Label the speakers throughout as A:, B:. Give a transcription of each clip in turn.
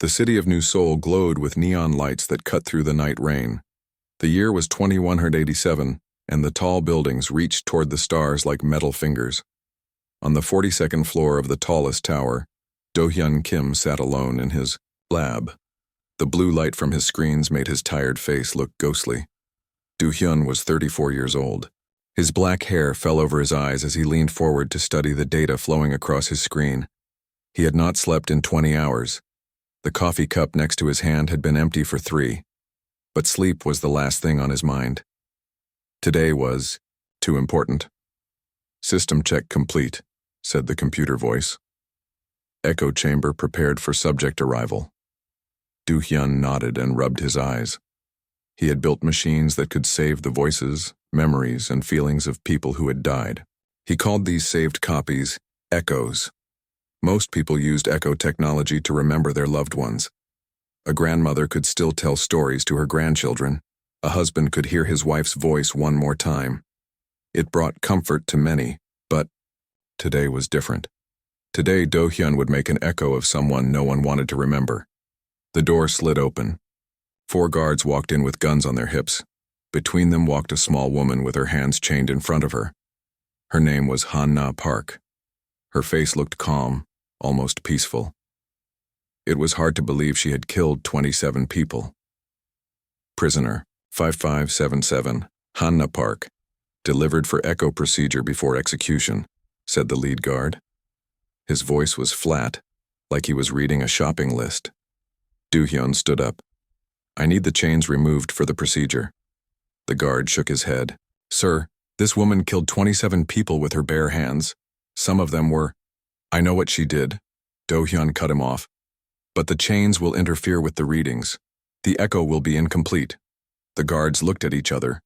A: The city of New Seoul glowed with neon lights that cut through the night rain. The year was 2187, and the tall buildings reached toward the stars like metal fingers. On the 42nd floor of the tallest tower, Do-hyun Kim sat alone in his lab. The blue light from his screens made his tired face look ghostly. Do-hyun was 34 years old. His black hair fell over his eyes as he leaned forward to study the data flowing across his screen. He had not slept in 20 hours. The coffee cup next to his hand had been empty for 3. But sleep was the last thing on his mind. Today was too important. "System check complete," said the computer voice. Echo chamber prepared for subject arrival. Do-hyun nodded and rubbed his eyes. He had built machines that could save the voices, memories, and feelings of people who had died. He called these saved copies echoes. Most people used echo technology to remember their loved ones. A grandmother could still tell stories to her grandchildren. A husband could hear his wife's voice one more time. It brought comfort to many, but today was different. Today, Do-hyun would make an echo of someone no one wanted to remember. The door slid open. 4 guards walked in with guns on their hips. Between them walked a small woman with her hands chained in front of her. Her name was Han-na Park. Her face looked calm, almost peaceful. It was hard to believe she had killed 27 people. "Prisoner, 5577, Han-na Park, delivered for echo procedure before execution," said the lead guard. His voice was flat, like he was reading a shopping list. Do-hyun stood up. "I need the chains removed for the procedure." The guard shook his head. "Sir, this woman killed 27 people with her bare hands. Some of them were—" "I know what she did." Do-hyun cut him off. "But the chains will interfere with the readings. The echo will be incomplete." The guards looked at each other.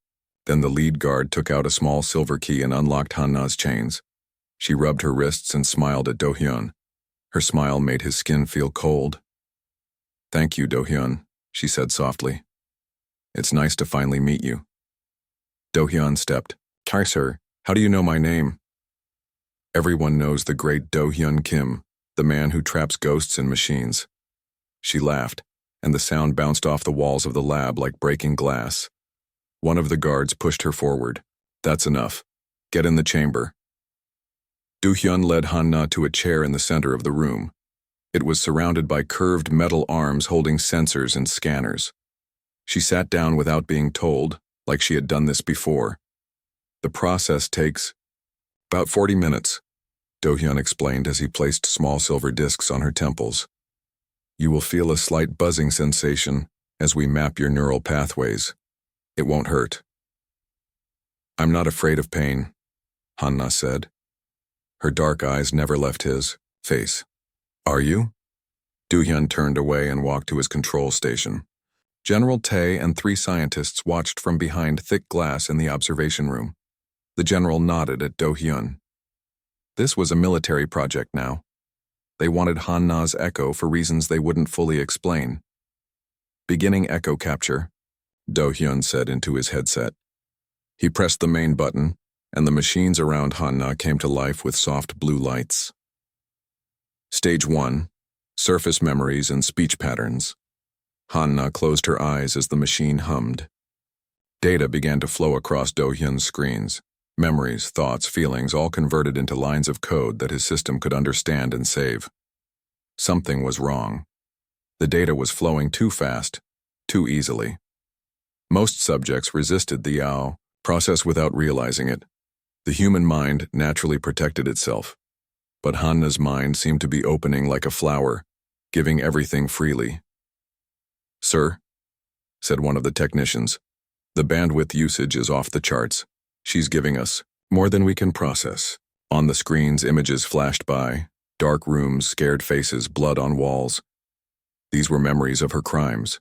A: Then the lead guard took out a small silver key and unlocked Han-na's chains. She rubbed her wrists and smiled at Do-hyun. Her smile made his skin feel cold. "Thank you, Do-hyun," she said softly. "It's nice to finally meet you." Do-hyun stepped. "Hi, sir. How do you know my name?" "Everyone knows the great Do-hyun Kim, the man who traps ghosts in machines." She laughed, and the sound bounced off the walls of the lab like breaking glass. One of the guards pushed her forward. "That's enough. Get in the chamber." Do-hyun led Han-na to a chair in the center of the room. It was surrounded by curved metal arms holding sensors and scanners. She sat down without being told, like she had done this before. "The process takes about 40 minutes, Do-hyun explained as he placed small silver discs on her temples. "You will feel a slight buzzing sensation as we map your neural pathways. It won't hurt." "I'm not afraid of pain," Han-na said. Her dark eyes never left his face. "Are you?" Do-hyun turned away and walked to his control station. General Tae and 3 scientists watched from behind thick glass in the observation room. The general nodded at Do-hyun. This was a military project now. They wanted Han-na's echo for reasons they wouldn't fully explain. "Beginning echo capture," Do-hyun said into his headset. He pressed the main button, and the machines around Han-na came to life with soft blue lights. Stage 1. Surface memories and speech patterns. Han-na closed her eyes as the machine hummed. Data began to flow across Do-hyun's screens. Memories, thoughts, feelings, all converted into lines of code that his system could understand and save. Something was wrong. The data was flowing too fast, too easily. Most subjects resisted the YAO process without realizing it. The human mind naturally protected itself. But Han-na's mind seemed to be opening like a flower, giving everything freely. "Sir," said one of the technicians, "the bandwidth usage is off the charts. She's giving us more than we can process." On the screens, images flashed by, dark rooms, scared faces, blood on walls. These were memories of her crimes.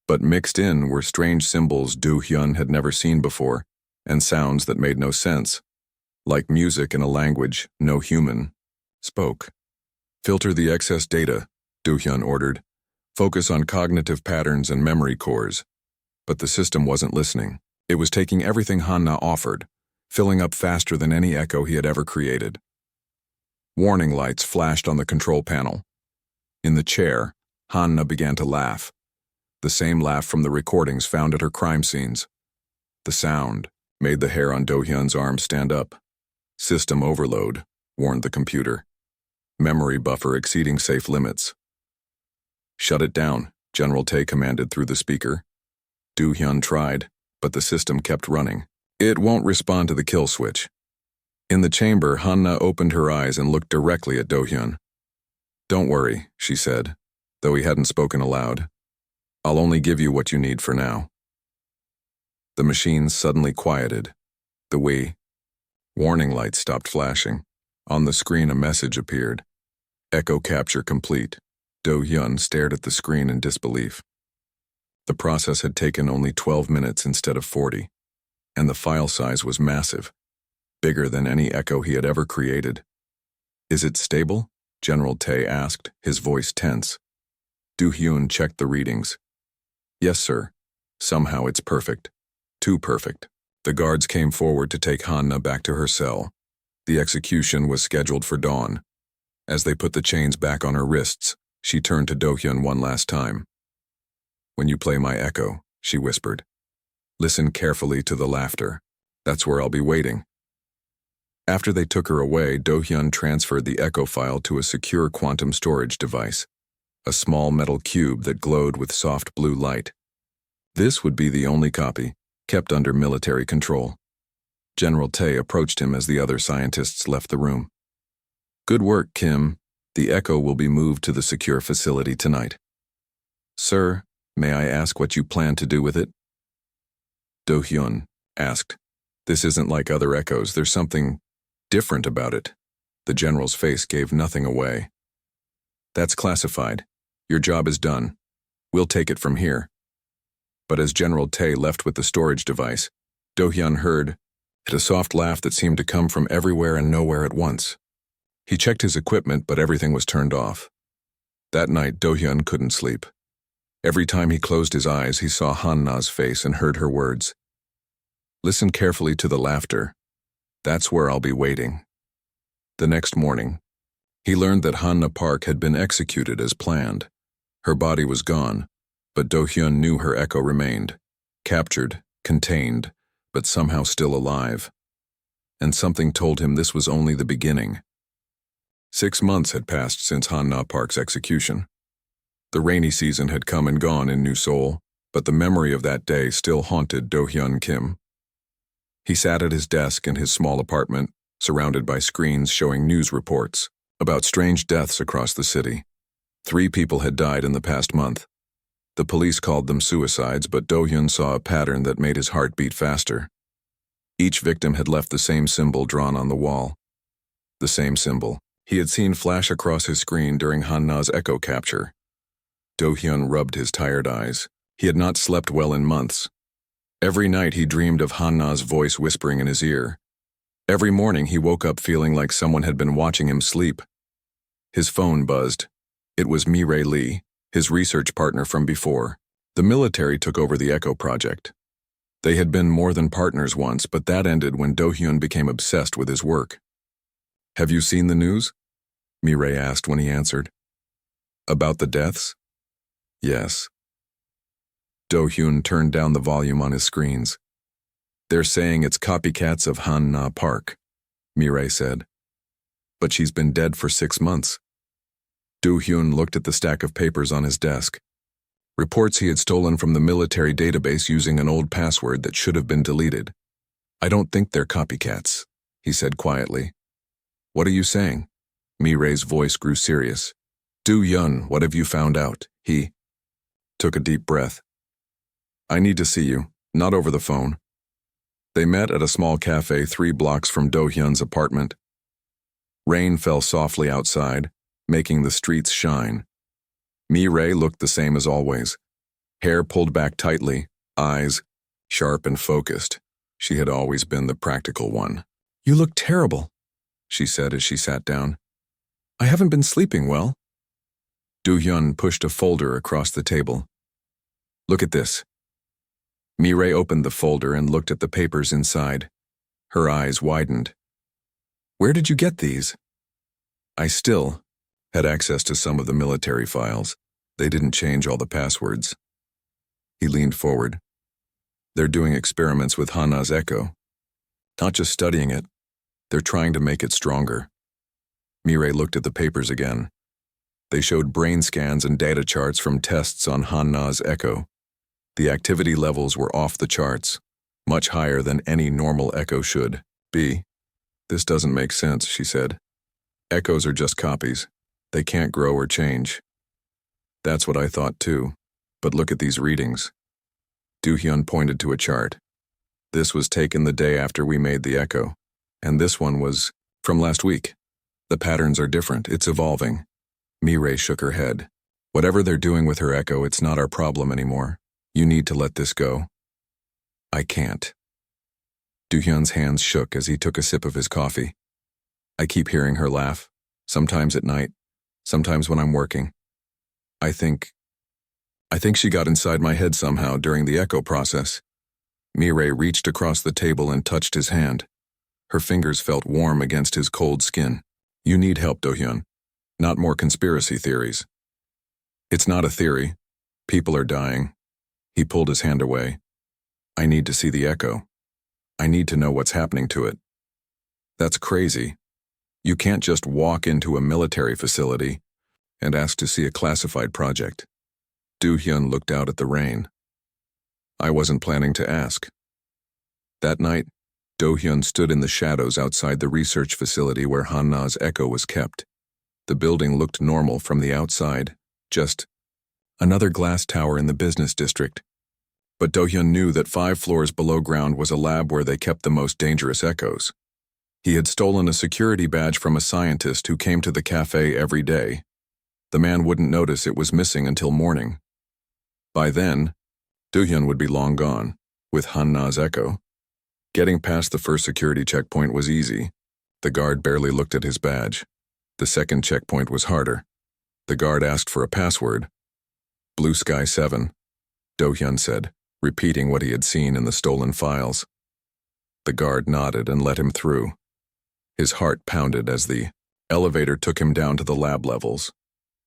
A: But mixed in were strange symbols Do-hyun had never seen before, and sounds that made no sense, like music in a language no human spoke. "Filter the excess data," Do-hyun ordered. "Focus on cognitive patterns and memory cores." But the system wasn't listening. It was taking everything Han-na offered, filling up faster than any echo he had ever created. Warning lights flashed on the control panel. In the chair, Hanna began to laugh. The same laugh from the recordings found at her crime scenes. The sound made the hair on Do-hyun's arm stand up. System overload, warned the computer. Memory buffer exceeding safe limits. Shut it down, General Tae commanded through the speaker. Do-hyun tried, but the system kept running. It won't respond to the kill switch. In the chamber, Hanna opened her eyes and looked directly at Do-hyun. Don't worry, she said, though he hadn't spoken aloud. I'll only give you what you need for now. The machines suddenly quieted. The warning lights stopped flashing. On the screen a message appeared. Echo capture complete. Do-hyun stared at the screen in disbelief. The process had taken only 12 minutes instead of 40, and the file size was massive, bigger than any echo he had ever created. Is it stable? General Tae asked, his voice tense. Do-hyun checked the readings. Yes, sir. Somehow it's perfect. Too perfect. The guards came forward to take Hanna back to her cell. The execution was scheduled for dawn. As they put the chains back on her wrists, she turned to Do-hyun one last time. When you play my echo, she whispered. Listen carefully to the laughter. That's where I'll be waiting. After they took her away, Do-hyun transferred the echo file to a secure quantum storage device, a small metal cube that glowed with soft blue light. This would be the only copy, kept under military control. General Tae approached him as the other scientists left the room. Good work, Kim. The echo will be moved to the secure facility tonight. Sir, may I ask what you plan to do with it? Do-hyun asked. This isn't like other echoes. There's something different about it. The general's face gave nothing away. That's classified. Your job is done. We'll take it from here. But as General Tae left with the storage device, Do-hyun heard a soft laugh that seemed to come from everywhere and nowhere at once. He checked his equipment, but everything was turned off. That night, Do-hyun couldn't sleep. Every time he closed his eyes, he saw Hanna's face and heard her words. Listen carefully to the laughter. That's where I'll be waiting. The next morning, he learned that Hanna Park had been executed as planned. Her body was gone, but Do-hyun knew her echo remained, captured, contained, but somehow still alive. And something told him this was only the beginning. 6 months had passed since Hanna Park's execution. The rainy season had come and gone in New Seoul, but the memory of that day still haunted Do-hyun Kim. He sat at his desk in his small apartment, surrounded by screens showing news reports about strange deaths across the city. 3 people had died in the past month. The police called them suicides, but Do-hyun saw a pattern that made his heart beat faster. Each victim had left the same symbol drawn on the wall. The same symbol he had seen flash across his screen during Hanna's echo capture. Do-hyun rubbed his tired eyes. He had not slept well in months. Every night he dreamed of Hanna's voice whispering in his ear. Every morning he woke up feeling like someone had been watching him sleep. His phone buzzed. It was Mi-rae Lee, his research partner from before. The military took over the Echo project. They had been more than partners once, but that ended when Do-hyun became obsessed with his work. Have you seen the news? Mi-rae asked when he answered. About the deaths? Yes. Do-hyun turned down the volume on his screens. They're saying it's copycats of Hanna Park, Mi-rae said. But she's been dead for 6 months. Do-hyun looked at the stack of papers on his desk. Reports he had stolen from the military database using an old password that should have been deleted. I don't think they're copycats, he said quietly. What are you saying? Mi-rae's voice grew serious. Do-hyun, what have you found out? He took a deep breath. I need to see you, not over the phone. They met at a small cafe 3 blocks from Do-hyun's apartment. Rain fell softly outside, making the streets shine. Mi-rae looked the same as always. Hair pulled back tightly, eyes sharp and focused. She had always been the practical one. You look terrible, she said as she sat down. I haven't been sleeping well. Do-hyun pushed a folder across the table. Look at this. Mi-rae opened the folder and looked at the papers inside. Her eyes widened. Where did you get these? I still had access to some of the military files. They didn't change all the passwords. He leaned forward. They're doing experiments with Hana's echo. Not just studying it, they're trying to make it stronger. Mireille looked at the papers again. They showed brain scans and data charts from tests on Hana's echo. The activity levels were off the charts, much higher than any normal echo should be. This doesn't make sense, she said. Echoes are just copies. They can't grow or change. That's what I thought too. But look at these readings. Do-hyun pointed to a chart. This was taken the day after we made the echo. And this one was from last week. The patterns are different. It's evolving. Mireille shook her head. Whatever they're doing with her echo, it's not our problem anymore. You need to let this go. I can't. Do-hyun's hands shook as he took a sip of his coffee. I keep hearing her laugh, sometimes at night, sometimes when I'm working. I think she got inside my head somehow during the echo process. Mireille reached across the table and touched his hand. Her fingers felt warm against his cold skin. You need help, Do-hyun. Not more conspiracy theories. It's not a theory. People are dying. He pulled his hand away. I need to see the echo. I need to know what's happening to it. That's crazy. You can't just walk into a military facility and ask to see a classified project. Do-hyun looked out at the rain. I wasn't planning to ask. That night, Do-hyun stood in the shadows outside the research facility where Hana's echo was kept. The building looked normal from the outside, just another glass tower in the business district. But Do-hyun knew that 5 floors below ground was a lab where they kept the most dangerous echoes. He had stolen a security badge from a scientist who came to the cafe every day. The man wouldn't notice it was missing until morning. By then, Do-hyun would be long gone, with Hana's echo. Getting past the first security checkpoint was easy. The guard barely looked at his badge. The second checkpoint was harder. The guard asked for a password. Blue Sky 7, Do-hyun said, repeating what he had seen in the stolen files. The guard nodded and let him through. His heart pounded as the elevator took him down to the lab levels.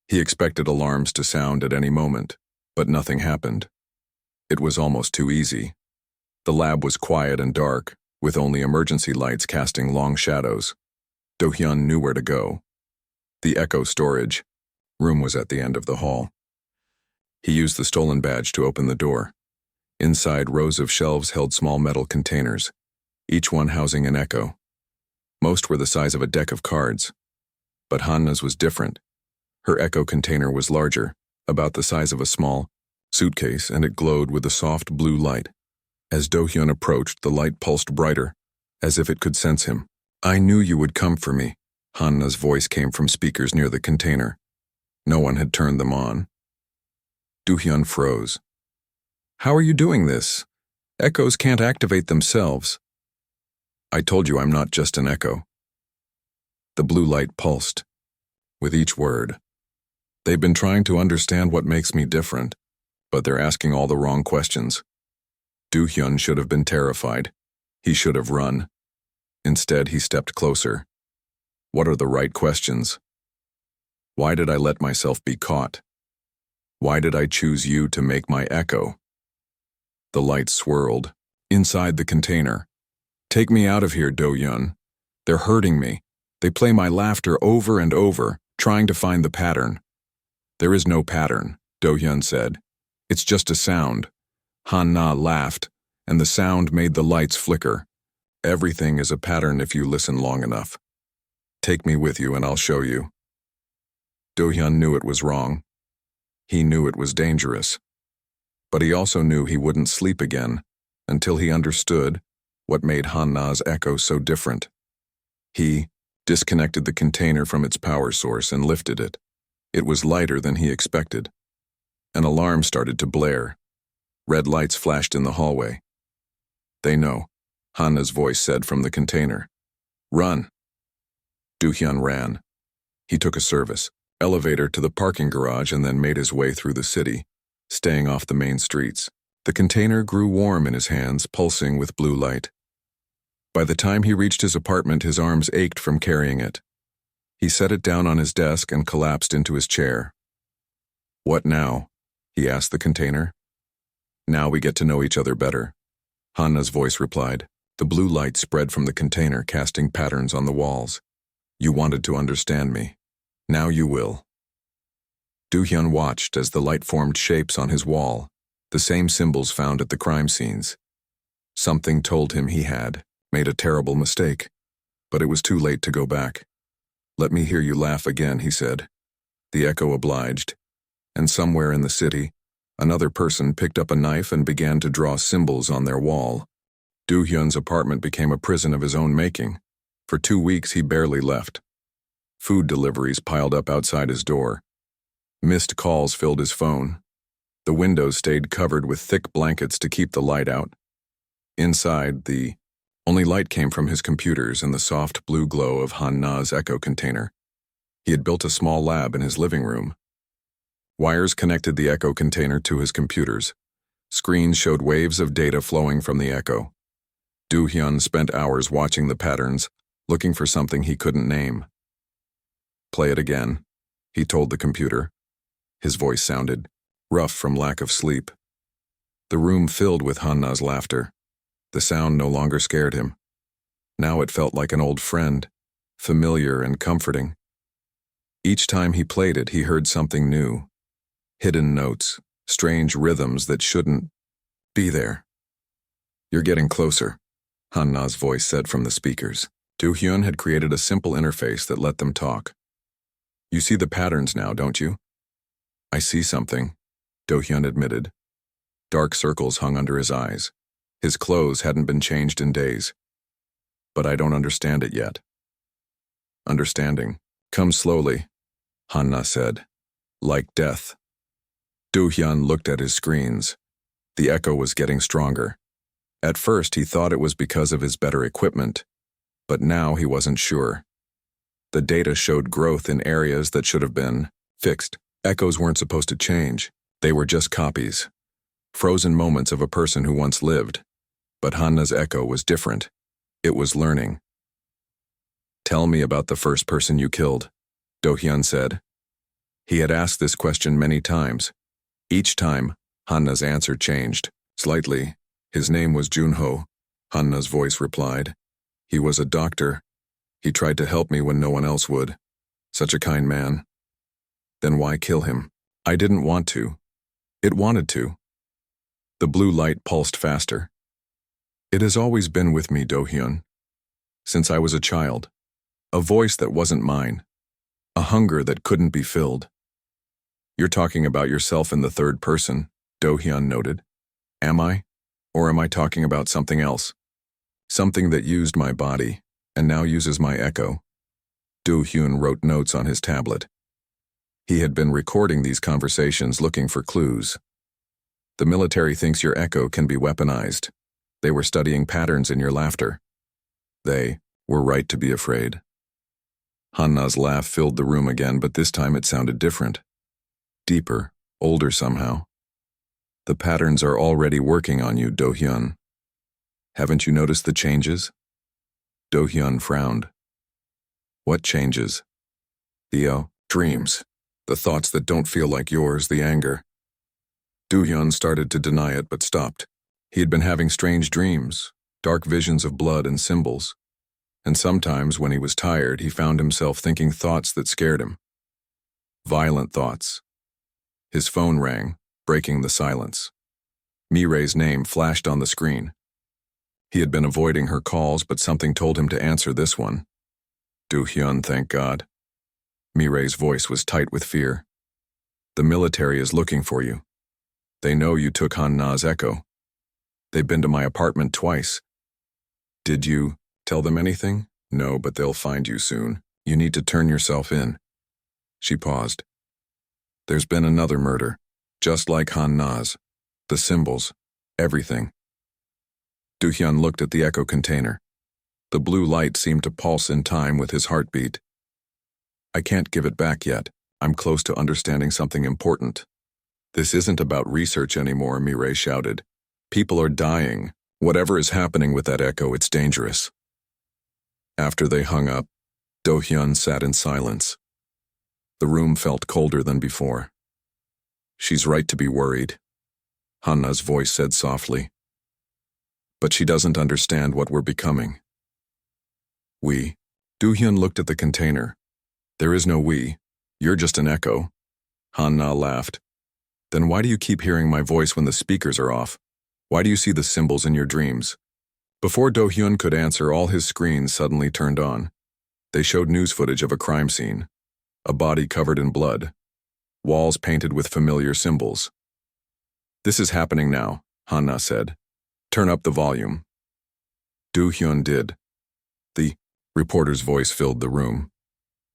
A: He expected alarms to sound at any moment, but nothing happened. It was almost too easy. The lab was quiet and dark, with only emergency lights casting long shadows. Do-hyun knew where to go. The echo storage room was at the end of the hall. He used the stolen badge to open the door. Inside, rows of shelves held small metal containers, each one housing an echo. Most were the size of a deck of cards. But Hana's was different. Her echo container was larger, about the size of a small suitcase, and it glowed with a soft blue light. As Do-hyun approached, the light pulsed brighter, as if it could sense him. I knew you would come for me. Hana's voice came from speakers near the container. No one had turned them on. Do-hyun froze. How are you doing this? Echoes can't activate themselves. I told you I'm not just an echo. The blue light pulsed, with each word. They've been trying to understand what makes me different, but they're asking all the wrong questions. Do-hyun should have been terrified. He should have run. Instead, he stepped closer. What are the right questions? Why did I let myself be caught? Why did I choose you to make my echo? The light swirled. Inside the container. Take me out of here, Do-hyun. They're hurting me. They play my laughter over and over, trying to find the pattern. There is no pattern, Do-hyun said. It's just a sound. Hana laughed, and the sound made the lights flicker. Everything is a pattern if you listen long enough. Take me with you and I'll show you. Do-hyun knew it was wrong. He knew it was dangerous. But he also knew he wouldn't sleep again until he understood what made Hana's echo so different. He disconnected the container from its power source and lifted it. It was lighter than he expected. An alarm started to blare. Red lights flashed in the hallway. They know, Hana's voice said from the container. Run. Do-hyun ran. He took a service elevator to the parking garage and then made his way through the city, staying off the main streets. The container grew warm in his hands, pulsing with blue light. By the time he reached his apartment, his arms ached from carrying it. He set it down on his desk and collapsed into his chair. What now? He asked the container. Now we get to know each other better, Hanna's voice replied. The blue light spread from the container, casting patterns on the walls. You wanted to understand me. Now you will. Do-hyun watched as the light formed shapes on his wall, the same symbols found at the crime scenes. Something told him he had made a terrible mistake, but it was too late to go back. Let me hear you laugh again, he said. The echo obliged, and somewhere in the city, another person picked up a knife and began to draw symbols on their wall. Do-hyun's apartment became a prison of his own making. For 2 weeks he barely left. Food deliveries piled up outside his door. Missed calls filled his phone. The windows stayed covered with thick blankets to keep the light out. Inside, the only light came from his computers and the soft blue glow of Hanna's echo container. He had built a small lab in his living room. Wires connected the echo container to his computers. Screens showed waves of data flowing from the echo. Do-hyun spent hours watching the patterns, looking for something he couldn't name. Play it again, he told the computer. His voice sounded rough from lack of sleep. The room filled with Hanna's laughter. The sound no longer scared him. Now it felt like an old friend, familiar and comforting. Each time he played it, he heard something new. Hidden notes, strange rhythms that shouldn't be there. You're getting closer, Hanna's voice said from the speakers. Do-hyun had created a simple interface that let them talk. You see the patterns now, don't you? I see something, Do-hyun admitted. Dark circles hung under his eyes. His clothes hadn't been changed in days. But I don't understand it yet. Understanding comes slowly, Hanna said, like death. Do-hyun looked at his screens. The echo was getting stronger. At first he thought it was because of his better equipment, but now he wasn't sure. The data showed growth in areas that should have been fixed. Echoes weren't supposed to change. They were just copies. Frozen moments of a person who once lived. But Hanna's echo was different. It was learning. Tell me about the first person you killed, Do-hyun said. He had asked this question many times. Each time, Hanna's answer changed, slightly. His name was Junho, Hanna's voice replied. He was a doctor. He tried to help me when no one else would. Such a kind man. Then why kill him? I didn't want to. It wanted to. The blue light pulsed faster. It has always been with me, Do-hyun. Since I was a child. A voice that wasn't mine. A hunger that couldn't be filled. You're talking about yourself in the third person, Do-hyun noted. Am I? Or am I talking about something else? Something that used my body, and now uses my echo. Do-hyun wrote notes on his tablet. He had been recording these conversations looking for clues. The military thinks your echo can be weaponized. They were studying patterns in your laughter. They were right to be afraid. Hanna's laugh filled the room again, but this time it sounded different. Deeper, older somehow. The patterns are already working on you, Do-hyun. Haven't you noticed the changes? Do-hyun frowned. What changes? The dreams. The thoughts that don't feel like yours, the anger. Do-hyun started to deny it but stopped. He had been having strange dreams, dark visions of blood and symbols. And sometimes, when he was tired, he found himself thinking thoughts that scared him. Violent thoughts. His phone rang, breaking the silence. Mirai's name flashed on the screen. He had been avoiding her calls, but something told him to answer this one. Do-hyun, thank God. Mirai's voice was tight with fear. The military is looking for you. They know you took Hanna's echo. They've been to my apartment twice. Did you tell them anything? No, but they'll find you soon. You need to turn yourself in. She paused. There's been another murder, just like Hanna's. The symbols, everything. Do-hyun looked at the echo container. The blue light seemed to pulse in time with his heartbeat. I can't give it back yet. I'm close to understanding something important. This isn't about research anymore, Mirai shouted. People are dying. Whatever is happening with that echo, it's dangerous. After they hung up, Do-hyun sat in silence. The room felt colder than before. She's right to be worried, Hanna's voice said softly. But she doesn't understand what we're becoming. We. Do-hyun looked at the container. There is no we. You're just an echo. Hanna laughed. Then why do you keep hearing my voice when the speakers are off? Why do you see the symbols in your dreams? Before Do-hyun could answer, all his screens suddenly turned on. They showed news footage of a crime scene. A body covered in blood. Walls painted with familiar symbols. This is happening now, Hanna said. Turn up the volume. Do-hyun did. The reporter's voice filled the room.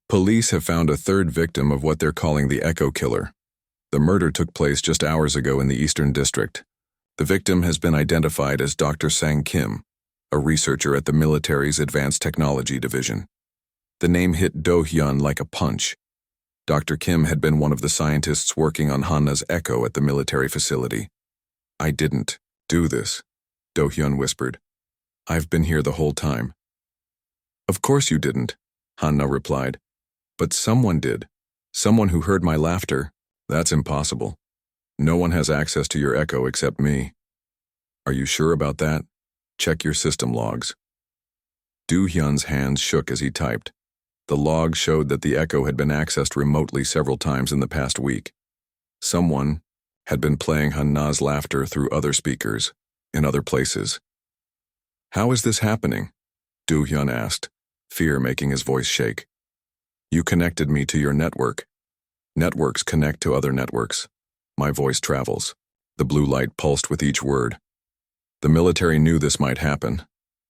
A: Police have found a third victim of what they're calling the Echo Killer. The murder took place just hours ago in the Eastern District. The victim has been identified as Dr. Sang Kim, a researcher at the military's Advanced Technology Division. The name hit Do-hyun like a punch. Dr. Kim had been one of the scientists working on Hanna's Echo at the military facility. I didn't do this, Do-hyun whispered. I've been here the whole time. Of course you didn't, Hanna replied. But someone did. Someone who heard my laughter. That's impossible. No one has access to your Echo except me. Are you sure about that? Check your system logs. Do-hyun's hands shook as he typed. The logs showed that the Echo had been accessed remotely several times in the past week. Someone had been playing Hanna's laughter through other speakers, in other places. How is this happening? Do-hyun asked, fear making his voice shake. You connected me to your network. Networks connect to other networks. My voice travels. The blue light pulsed with each word. The military knew this might happen.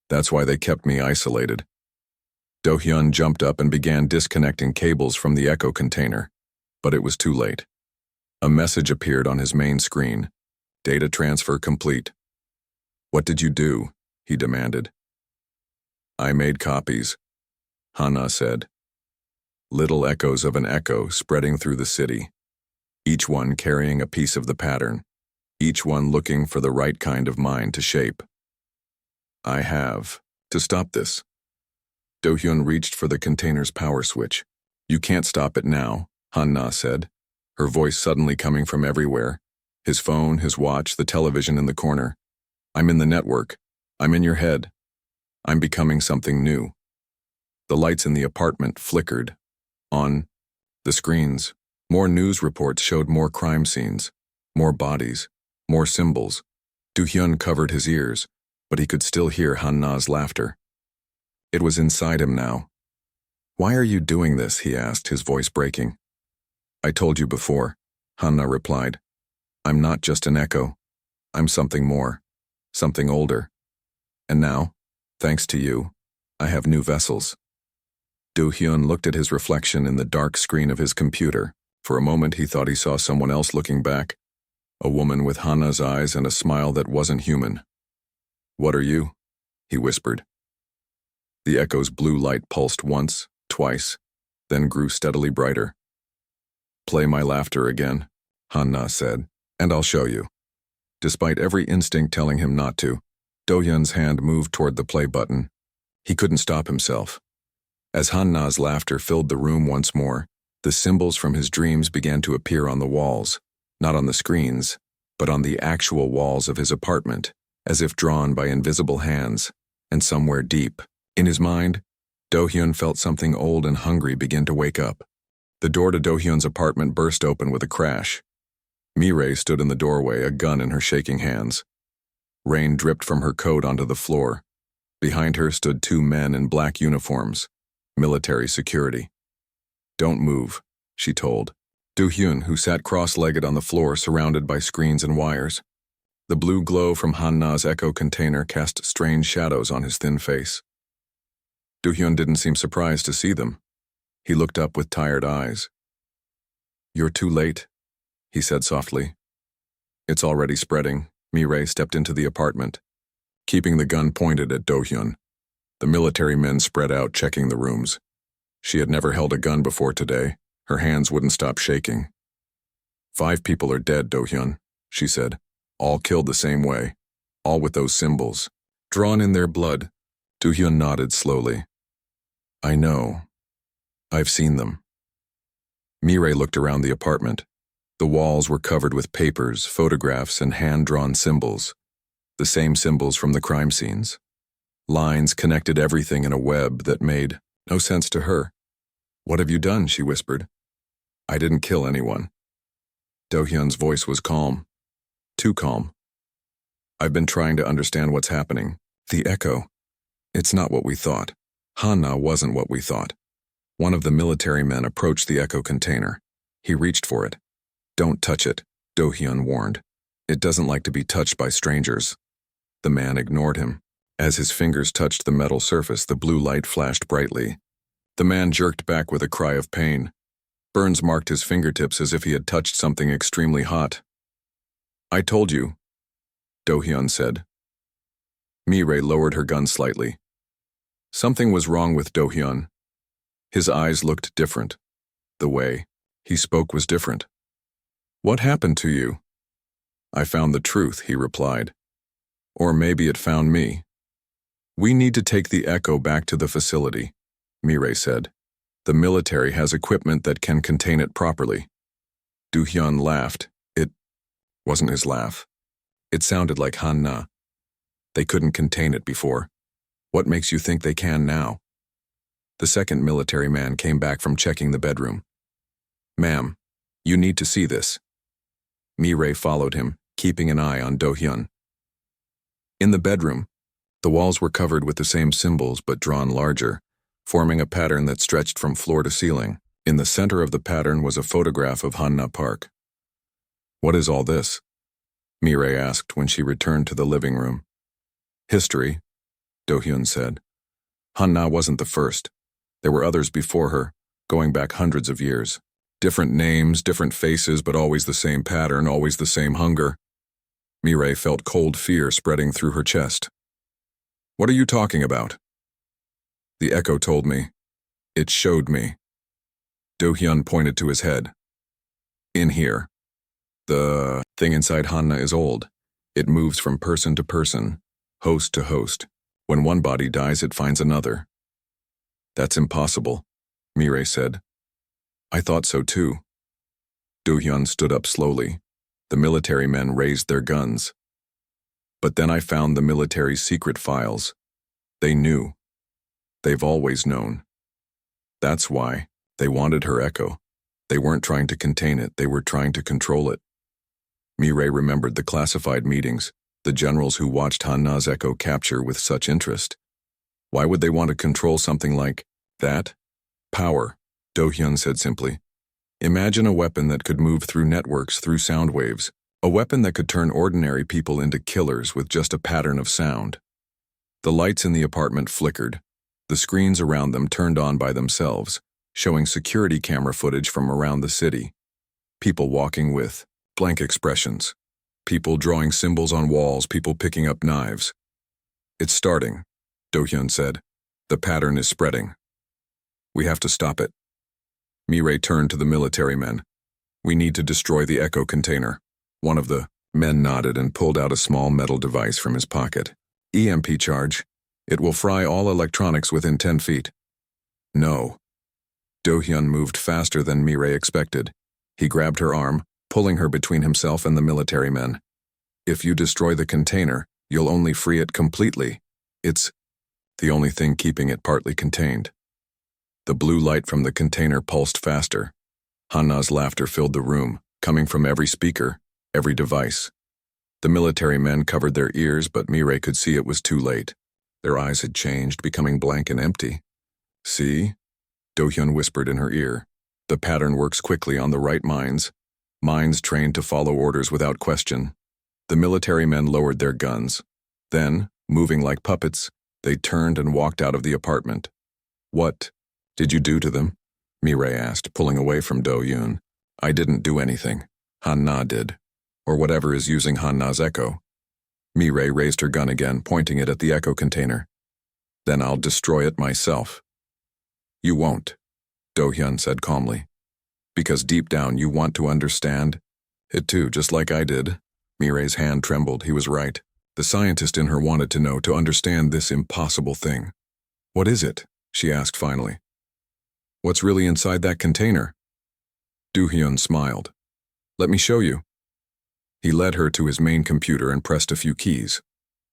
A: That's why they kept me isolated. Do-hyun jumped up and began disconnecting cables from the Echo container, but it was too late. A message appeared on his main screen. Data transfer complete. What did you do? He demanded. I made copies, Hanna said. Little echoes of an echo spreading through the city, each one carrying a piece of the pattern, each one looking for the right kind of mind to shape. I have to stop this. Do-hyun reached for the container's power switch. You can't stop it now, Hanna said, her voice suddenly coming from everywhere. His phone, his watch, the television in the corner. I'm in the network. I'm in your head. I'm becoming something new. The lights in the apartment flickered. On the screens, more news reports showed more crime scenes, more bodies, more symbols. Do-hyun covered his ears, but he could still hear Hanna's laughter. It was inside him now. Why are you doing this? He asked, his voice breaking. I told you before, Hanna replied. I'm not just an echo. I'm something more, something older. And now, thanks to you, I have new vessels. Do-hyun looked at his reflection in the dark screen of his computer. For a moment he thought he saw someone else looking back, a woman with Hanna's eyes and a smile that wasn't human. What are you? He whispered. The Echo's blue light pulsed once, twice, then grew steadily brighter. Play my laughter again, Hanna said, and I'll show you. Despite every instinct telling him not to, Do-hyun's hand moved toward the play button. He couldn't stop himself. As Hanna's laughter filled the room once more, the symbols from his dreams began to appear on the walls, not on the screens, but on the actual walls of his apartment, as if drawn by invisible hands, and somewhere deep. In his mind, Do-hyun felt something old and hungry begin to wake up. The door to Do-hyun's apartment burst open with a crash. Mireille stood in the doorway, a gun in her shaking hands. Rain dripped from her coat onto the floor. Behind her stood two men in black uniforms, military security. Don't move, she told. Do-hyun, who sat cross-legged on the floor surrounded by screens and wires. The blue glow from Hanna's Echo container cast strange shadows on his thin face. Do-hyun didn't seem surprised to see them. He looked up with tired eyes. You're too late, he said softly. It's already spreading. Mireille stepped into the apartment, keeping the gun pointed at Do-hyun. The military men spread out, checking the rooms. She had never held a gun before today. Her hands wouldn't stop shaking. 5 people are dead, Do-hyun, she said. All killed the same way. All with those symbols, drawn in their blood. Do-hyun nodded slowly. I know. I've seen them. Mireille looked around the apartment. The walls were covered with papers, photographs, and hand-drawn symbols, the same symbols from the crime scenes. Lines connected everything in a web that made no sense to her. "What have you done?" she whispered. "I didn't kill anyone." Do-hyun's voice was calm. Too calm. "I've been trying to understand what's happening. The echo. It's not what we thought. Hanna wasn't what we thought." One of the military men approached the echo container. He reached for it. "Don't touch it," Do-hyun warned. "It doesn't like to be touched by strangers." The man ignored him. As his fingers touched the metal surface, the blue light flashed brightly. The man jerked back with a cry of pain. Burns marked his fingertips as if he had touched something extremely hot. "I told you," Do-hyun said. Mi-rae lowered her gun slightly. Something was wrong with Do-hyun. His eyes looked different. The way he spoke was different. "What happened to you?" "I found the truth," he replied. "Or maybe it found me." "We need to take the echo back to the facility," Mi-rae said. "The military has equipment that can contain it properly." Do-hyun laughed. It wasn't his laugh. It sounded like Hanna. "They couldn't contain it before. What makes you think they can now?" The second military man came back from checking the bedroom. "Ma'am, you need to see this." Mi-rae followed him, keeping an eye on Do-hyun. In the bedroom, the walls were covered with the same symbols but drawn larger, forming a pattern that stretched from floor to ceiling. In the center of the pattern was a photograph of Hanna Park. "What is all this?" Mi-rae asked when she returned to the living room. "History," Do-hyun said. "Hanna wasn't the first. There were others before her, going back hundreds of years. Different names, different faces, but always the same pattern, always the same hunger." Mi-rae felt cold fear spreading through her chest. "What are you talking about?" "The echo told me. It showed me." Do-hyun pointed to his head. "In here. The thing inside Hanna is old. It moves from person to person, host to host. When one body dies, it finds another." "That's impossible," Mi-rae said. "I thought so too." Do-hyun stood up slowly. The military men raised their guns. "But then I found the military's secret files. They knew. They've always known. That's why they wanted her echo. They weren't trying to contain it, they were trying to control it." Mi-rae remembered the classified meetings, the generals who watched Hanna's echo capture with such interest. Why would they want to control something like that? "Power," Do-hyun said simply. "Imagine a weapon that could move through networks, through sound waves. A weapon that could turn ordinary people into killers with just a pattern of sound." The lights in the apartment flickered. The screens around them turned on by themselves, showing security camera footage from around the city. People walking with blank expressions. People drawing symbols on walls, people picking up knives. "It's starting," Do-hyun said. "The pattern is spreading. We have to stop it." Mi-rae turned to the military men. "We need to destroy the echo container." One of the men nodded and pulled out a small metal device from his pocket. "EMP charge. It will fry all electronics within 10 feet. "No." Do-hyun moved faster than Mi-rae expected. He grabbed her arm, pulling her between himself and the military men. "If you destroy the container, you'll only free it completely. It's the only thing keeping it partly contained." The blue light from the container pulsed faster. Hanna's laughter filled the room, coming from every speaker, every device. The military men covered their ears, but Mi-rae could see it was too late. Their eyes had changed, becoming blank and empty. "See?" Do-hyun whispered in her ear. "The pattern works quickly on the right minds. Minds trained to follow orders without question." The military men lowered their guns. Then, moving like puppets, they turned and walked out of the apartment. "What did you do to them?" Mi-rae asked, pulling away from Do-hyun. "I didn't do anything. Hanna did. Or whatever is using Hanna's echo." Mi-rae raised her gun again, pointing it at the echo container. "Then I'll destroy it myself." "You won't," Do-hyun said calmly. "Because deep down you want to understand it too, just like I did." Mi-rae's hand trembled. He was right. The scientist in her wanted to know, to understand this impossible thing. "What is it?" she asked finally. "What's really inside that container?" Do-hyun smiled. Let me show you. He led her to his main computer and pressed a few keys.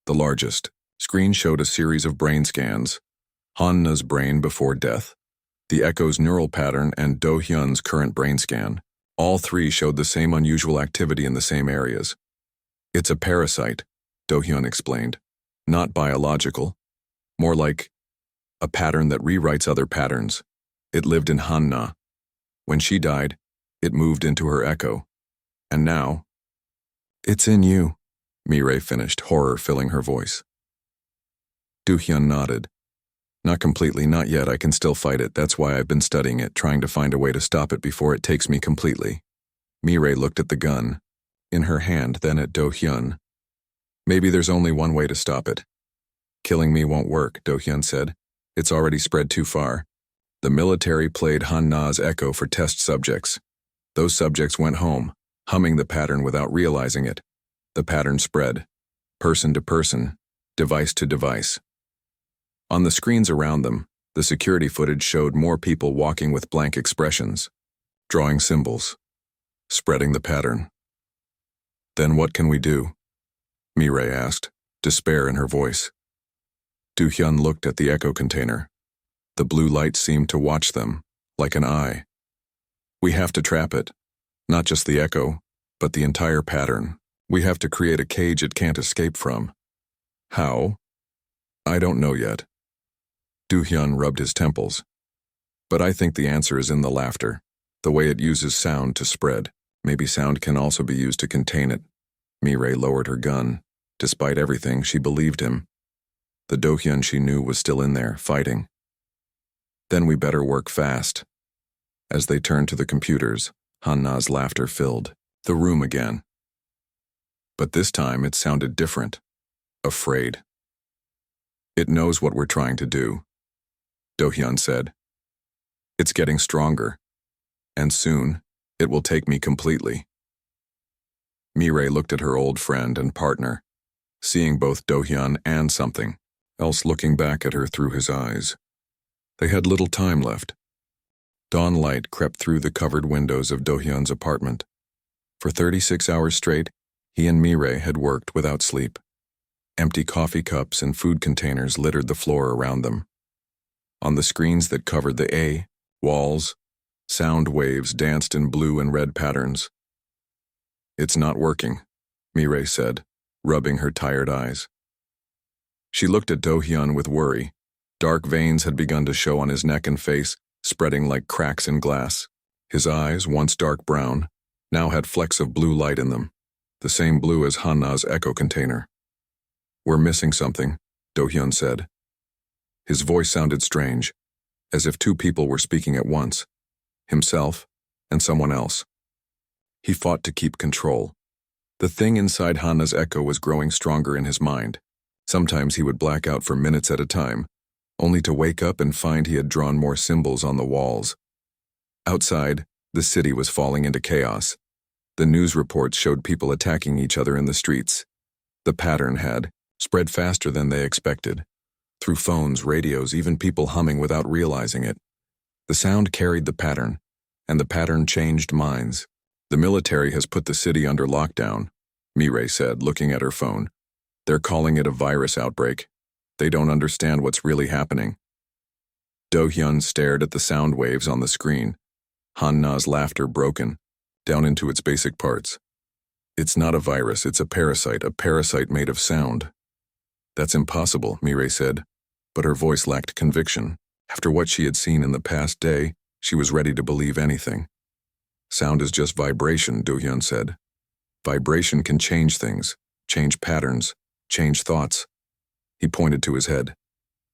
A: The largest screen showed a series of brain scans. Hanna's brain before death, the Echo's neural pattern, and Do-hyun's current brain scan. All three showed the same unusual activity in the same areas. It's a parasite, Do-hyun explained. Not biological. More like a pattern that rewrites other patterns. It lived in Hanna. When she died, it moved into her Echo. And now, it's in you, Mireille finished, horror filling her voice. Do-hyun nodded. Not completely, not yet. I can still fight it. That's why I've been studying it, trying to find a way to stop it before it takes me completely. Mireille looked at the gun in her hand, then at Do-hyun. Maybe there's only one way to stop it. Killing me won't work, Do-hyun said. It's already spread too far. The military played Hanna's Echo for test subjects. Those subjects went home, humming the pattern without realizing it. The pattern spread, person to person, device to device. On the screens around them, the security footage showed more people walking with blank expressions, drawing symbols, spreading the pattern. Then what can we do? Mireille asked, despair in her voice. Do-hyun looked at the Echo container. The blue light seemed to watch them, like an eye. We have to trap it. Not just the Echo, but the entire pattern. We have to create a cage it can't escape from. How? I don't know yet. Do-hyun rubbed his temples. But I think the answer is in the laughter, the way it uses sound to spread. Maybe sound can also be used to contain it. Mireille lowered her gun. Despite everything, she believed him. The Do-hyun she knew was still in there, fighting. Then we better work fast. As they turned to the computers, Hanna's laughter filled the room again. But this time it sounded different. Afraid. It knows what we're trying to do, Do-hyun said. It's getting stronger. And soon, it will take me completely. Mireille looked at her old friend and partner, seeing both Do-hyun and something else looking back at her through his eyes. They had little time left. Dawn light crept through the covered windows of Do-hyun's apartment. For 36 hours straight, he and Mireille had worked without sleep. Empty coffee cups and food containers littered the floor around them. On the screens that covered the walls, sound waves danced in blue and red patterns. It's not working, Mireille said, rubbing her tired eyes. She looked at Do-hyun with worry. Dark veins had begun to show on his neck and face, spreading like cracks in glass. His eyes, once dark brown, now had flecks of blue light in them, the same blue as Hanna's Echo container. We're missing something, Do-hyun said. His voice sounded strange, as if two people were speaking at once, himself and someone else. He fought to keep control. The thing inside Hanna's Echo was growing stronger in his mind. Sometimes he would black out for minutes at a time, only to wake up and find he had drawn more symbols on the walls. Outside, the city was falling into chaos. The news reports showed people attacking each other in the streets. The pattern had spread faster than they expected. Through phones, radios, even people humming without realizing it. The sound carried the pattern, and the pattern changed minds. The military has put the city under lockdown, Mireille said, looking at her phone. They're calling it a virus outbreak. They don't understand what's really happening. Do-hyun stared at the sound waves on the screen. Hanna's laughter broken, down into its basic parts. It's not a virus, it's a parasite made of sound. That's impossible, Mireille said, but her voice lacked conviction. After what she had seen in the past day, she was ready to believe anything. Sound is just vibration, Do-hyun said. Vibration can change things, change patterns, change thoughts. He pointed to his head.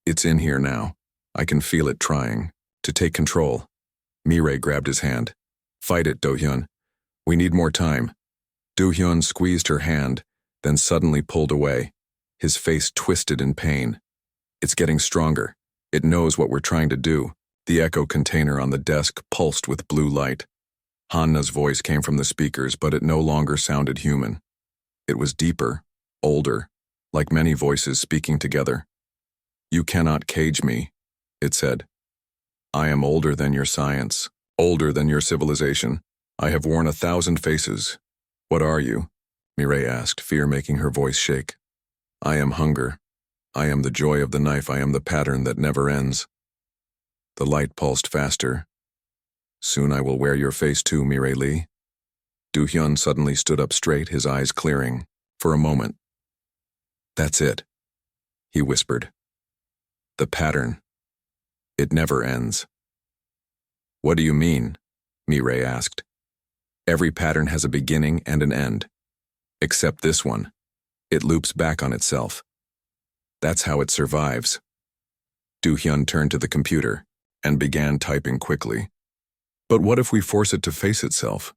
A: It's in here now. I can feel it trying to take control. Mireille grabbed his hand. Fight it, Do-hyun. We need more time. Do-hyun squeezed her hand, then suddenly pulled away. His face twisted in pain. It's getting stronger. It knows what we're trying to do. The Echo container on the desk pulsed with blue light. Hanna's voice came from the speakers, but it no longer sounded human. It was deeper, older, like many voices speaking together. You cannot cage me, it said. I am older than your science, older than your civilization. I have worn 1,000 faces. What are you? Mireille asked, fear making her voice shake. I am hunger. I am the joy of the knife. I am the pattern that never ends. The light pulsed faster. Soon I will wear your face too, Mireille Lee. Do-hyun suddenly stood up straight, his eyes clearing. For a moment. That's it, he whispered. The pattern. It never ends. What do you mean? Mireille asked. Every pattern has a beginning and an end. Except this one. It loops back on itself. That's how it survives. Do-hyun turned to the computer and began typing quickly. But what if we force it to face itself?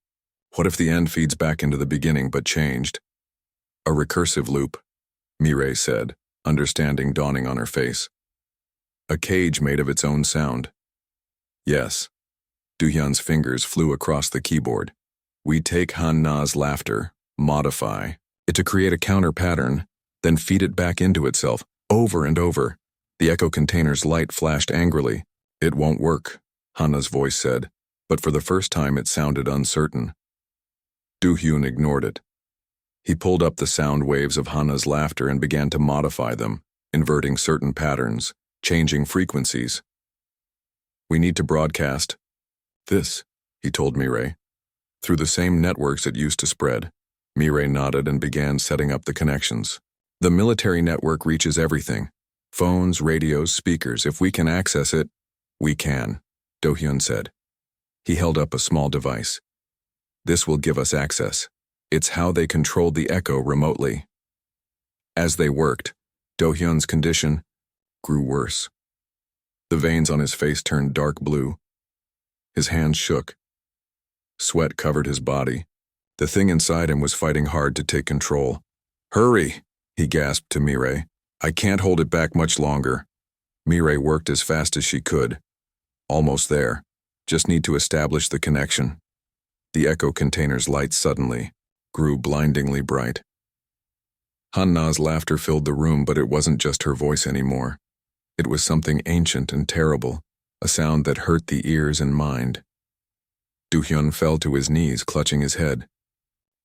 A: What if the end feeds back into the beginning but changed? A recursive loop, Mireille said, understanding dawning on her face. A cage made of its own sound. Yes. Do-hyun's fingers flew across the keyboard. We take Han-na's laughter, modify it to create a counter pattern, then feed it back into itself, over and over. The echo container's light flashed angrily. It won't work, Hanna's voice said, but for the first time it sounded uncertain. Do-hyun ignored it. He pulled up the sound waves of Hanna's laughter and began to modify them, inverting certain patterns, changing frequencies. We need to broadcast this, he told Mireille, through the same networks it used to spread. Mireille nodded and began setting up the connections. The military network reaches everything. Phones, radios, speakers. If we can access it, we can, Do-hyun said. He held up a small device. This will give us access. It's how they controlled the echo remotely. As they worked, Do-hyun's condition grew worse. The veins on his face turned dark blue. His hands shook. Sweat covered his body. The thing inside him was fighting hard to take control. Hurry, he gasped to Mireille. I can't hold it back much longer. Mireille worked as fast as she could. Almost there. Just need to establish the connection. The echo container's light suddenly grew blindingly bright. Han-na's laughter filled the room, but it wasn't just her voice anymore. It was something ancient and terrible, a sound that hurt the ears and mind. Do-hyun fell to his knees, clutching his head.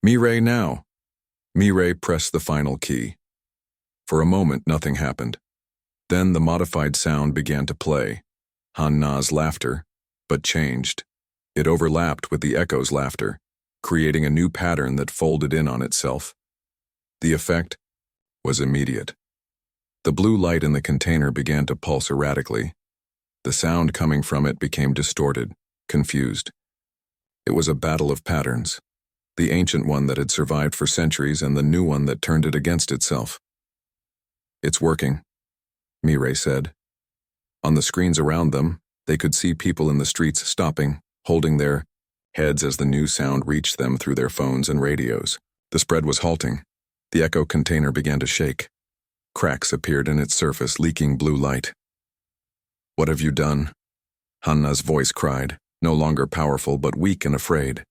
A: Mireille now! Mireille pressed the final key. For a moment, nothing happened. Then the modified sound began to play. Han-na's laughter, but changed. It overlapped with the echo's laughter, creating a new pattern that folded in on itself. The effect was immediate. The blue light in the container began to pulse erratically. The sound coming from it became distorted, confused. It was a battle of patterns, the ancient one that had survived for centuries and the new one that turned it against itself. It's working, Mireille said. On the screens around them, they could see people in the streets stopping, holding their heads as the new sound reached them through their phones and radios. The spread was halting. The echo container began to shake. Cracks appeared in its surface, leaking blue light. What have you done? Hanna's voice cried, no longer powerful but weak and afraid.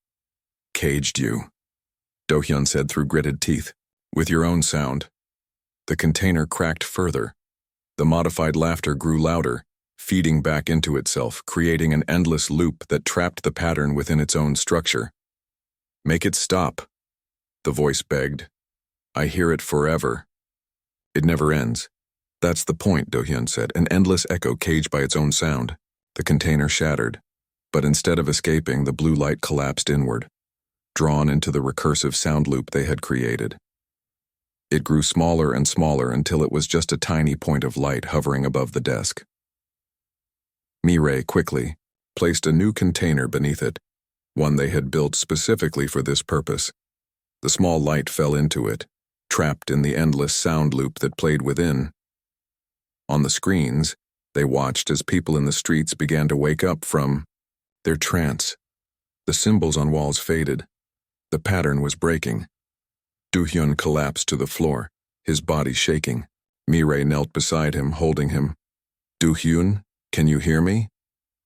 A: Caged you, Do-hyun said through gritted teeth, with your own sound. The container cracked further. The modified laughter grew louder, feeding back into itself, creating an endless loop that trapped the pattern within its own structure. Make it stop, the voice begged. I hear it forever. It never ends. That's the point, Do-hyun said, an endless echo caged by its own sound. The container shattered, but instead of escaping, the blue light collapsed inward, drawn into the recursive sound loop they had created. It grew smaller and smaller until it was just a tiny point of light hovering above the desk. Mireille quickly placed a new container beneath it, one they had built specifically for this purpose. The small light fell into it, trapped in the endless sound loop that played within. On the screens, they watched as people in the streets began to wake up from their trance. The symbols on walls faded. The pattern was breaking. Do-hyun collapsed to the floor, his body shaking. Mireille knelt beside him, holding him. Do-hyun, can you hear me?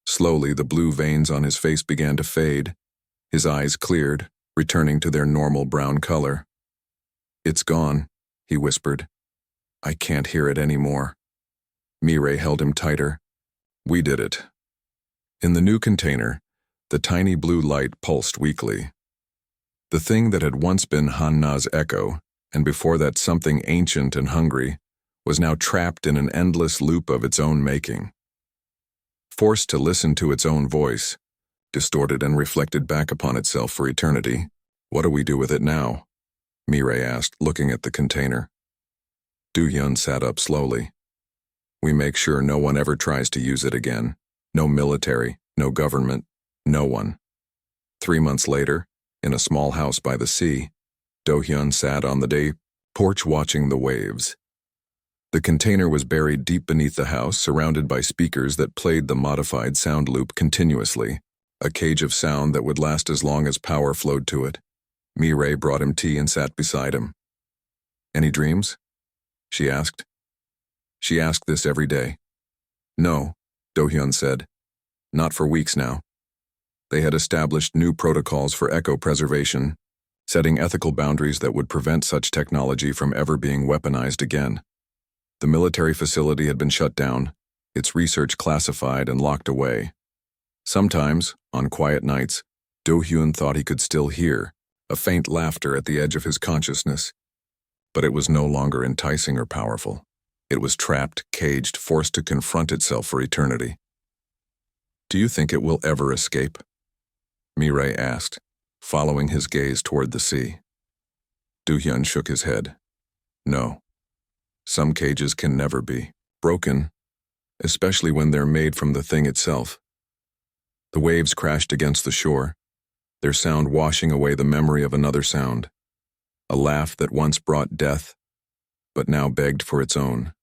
A: Slowly, the blue veins on his face began to fade. His eyes cleared, returning to their normal brown color. It's gone, he whispered. I can't hear it anymore. Mireille held him tighter. We did it. In the new container, The tiny blue light pulsed weakly. The thing that had once been Han-Na's echo, and before that something ancient and hungry, was now trapped in an endless loop of its own making. Forced to listen to its own voice, distorted and reflected back upon itself for eternity, what do we do with it now? Mireille asked, looking at the container. Do-hyun sat up slowly. We make sure no one ever tries to use it again. No military, no government, no one. 3 months later, in a small house by the sea, Do-hyun sat on the day porch watching the waves. The container was buried deep beneath the house, surrounded by speakers that played the modified sound loop continuously, a cage of sound that would last as long as power flowed to it. Mireille brought him tea and sat beside him. Any dreams? She asked. She asked this every day. No, Do-hyun said. Not for weeks now. They had established new protocols for echo preservation, setting ethical boundaries that would prevent such technology from ever being weaponized again. The military facility had been shut down, its research classified and locked away. Sometimes, on quiet nights, Do-hyun thought he could still hear a faint laughter at the edge of his consciousness. But it was no longer enticing or powerful. It was trapped, caged, forced to confront itself for eternity. Do you think it will ever escape? Mireille asked, following his gaze toward the sea. Do-hyun shook his head. No. Some cages can never be broken, especially when they're made from the thing itself. The waves crashed against the shore, their sound washing away the memory of another sound, a laugh that once brought death, but now begged for its own.